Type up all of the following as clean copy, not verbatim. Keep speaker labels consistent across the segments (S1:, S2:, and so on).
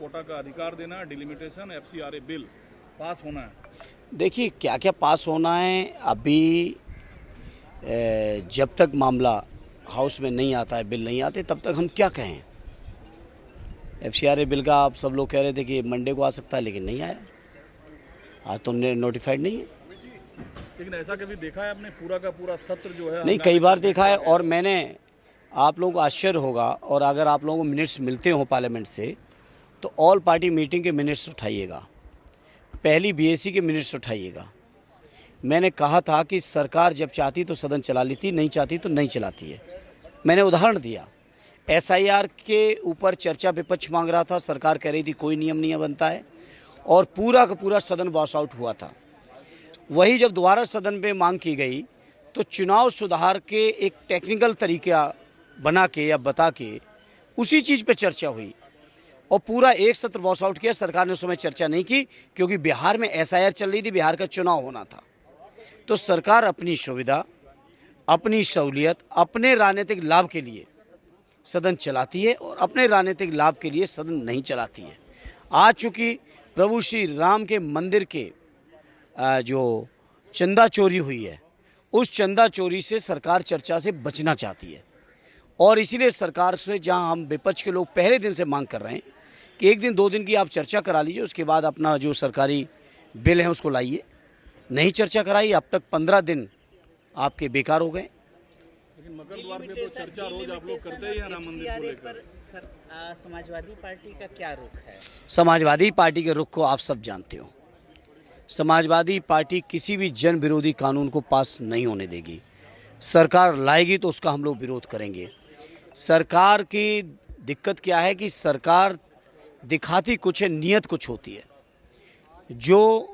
S1: कोटा का अधिकार देना, डिलिमिटेशन, एफसीआरए बिल पास होना है।
S2: देखिए क्या क्या पास होना है, अभी जब तक मामला हाउस में नहीं आता है, बिल नहीं आते, तब तक हम क्या कहें। एफसीआरए बिल का आप सब लोग कह रहे थे कि मंडे को आ सकता है, लेकिन नहीं आया। आज तो नोटिफाइड नहीं है।
S1: लेकिन ऐसा कभी देखा है आपने, पूरा का पूरा सत्र जो है?
S2: नहीं, कई बार देखा है। और मैंने, आप लोगों को आश्चर्य होगा, और अगर आप लोगों को मिनट्स मिलते हो पार्लियामेंट से, तो ऑल पार्टी मीटिंग के मिनट्स उठाइएगा, पहली बीएसी के मिनट्स उठाइएगा। मैंने कहा था कि सरकार जब चाहती तो सदन चला लेती, नहीं चाहती तो नहीं चलाती है। मैंने उदाहरण दिया, एसआईआर के ऊपर चर्चा विपक्ष मांग रहा था, सरकार कह रही थी कोई नियम नहीं बनता है, और पूरा का पूरा सदन वॉश आउट हुआ था। वही जब दोबारा सदन में मांग की गई, तो चुनाव सुधार के एक टेक्निकल तरीका बना के या बता के उसी चीज़ पे चर्चा हुई, और पूरा एक सत्र वॉश आउट किया। सरकार ने उस समय चर्चा नहीं की, क्योंकि बिहार में एसआईआर चल रही थी, बिहार का चुनाव होना था। तो सरकार अपनी सुविधा, अपनी सहूलियत, अपने राजनीतिक लाभ के लिए सदन चलाती है, और अपने राजनीतिक लाभ के लिए सदन नहीं चलाती है। आज चूँकि प्रभु श्री राम के मंदिर के जो चंदा चोरी हुई है, उस चंदा चोरी से सरकार चर्चा से बचना चाहती है, और इसीलिए सरकार से, जहां हम विपक्ष के लोग पहले दिन से मांग कर रहे हैं कि एक दिन 2 दिन की आप चर्चा करा लीजिए, उसके बाद अपना जो सरकारी बिल है उसको लाइए। नहीं चर्चा कराई, अब तक 15 दिन आपके बेकार हो गए।
S1: लेकिन मकर द्वार पे तो चर्चा रोज आप लोग करते ही हैं राम मंदिर को लेकर।
S3: समाजवादी पार्टी का क्या रुख है?
S2: समाजवादी पार्टी के रुख को आप सब जानते हो। समाजवादी पार्टी किसी भी जन विरोधी कानून को पास नहीं होने देगी। सरकार लाएगी तो उसका हम लोग विरोध करेंगे। सरकार की दिक्कत क्या है कि सरकार दिखाती कुछ है, नियत कुछ होती है। जो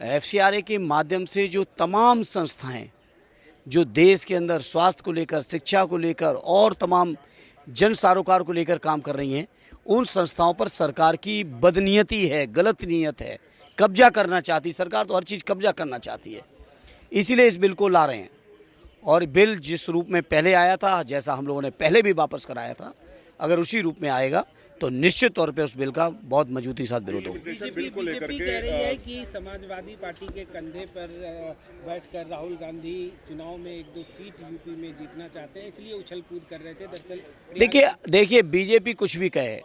S2: एफसीआरए के माध्यम से जो तमाम संस्थाएं जो देश के अंदर स्वास्थ्य को लेकर, शिक्षा को लेकर और तमाम जन सरोकार को लेकर काम कर रही हैं, उन संस्थाओं पर सरकार की बदनीयती है, गलत नीयत है, कब्जा करना चाहती। सरकार तो हर चीज़ कब्जा करना चाहती है, इसीलिए इस बिल को ला रहे हैं। और बिल जिस रूप में पहले आया था, जैसा हम लोगों ने पहले भी वापस कराया था, अगर उसी रूप में आएगा तो निश्चित तौर पे उस बिल का बहुत मजबूती के साथ विरोध होगा।
S3: बीजेपी कह रही है कि समाजवादी पार्टी के कंधे पर बैठकर राहुल गांधी चुनाव में 1-2 सीट यूपी में जीतना चाहते हैं, इसलिए उछल कूद कर रहे थे। दरअसल
S2: देखिए बीजेपी कुछ भी कहे,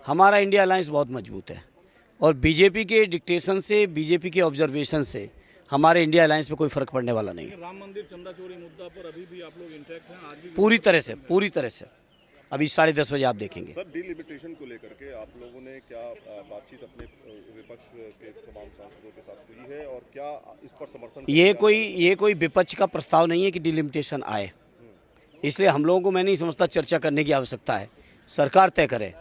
S2: हमारा इंडिया अलायंस बहुत मजबूत है, और बीजेपी के डिक्टेशन से, बीजेपी के ऑब्जर्वेशन से हमारे इंडिया अलायंस पे कोई फर्क पड़ने वाला नहीं है।
S1: राम मंदिर चंदा चोरी मुद्दा पर अभी भी आप लोग इंटैक्ट हैं? आज भी
S2: पूरी तरह से अभी 10:30 बजे आप देखेंगे।
S4: सर, डिलिमिटेशन को लेकर के आप लोगों ने क्या बातचीत अपने विपक्ष के तमाम सांसदों के साथ हुई है, और क्या इस पर समर्थन?
S2: ये कोई विपक्ष का प्रस्ताव नहीं है कि डिलिमिटेशन आए, इसलिए हम लोगों को, मैं नहीं समझता चर्चा करने की आवश्यकता है। सरकार तय करे,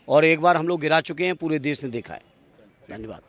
S2: और एक बार हम लोग गिरा चुके हैं, पूरे देश ने देखा है। धन्यवाद।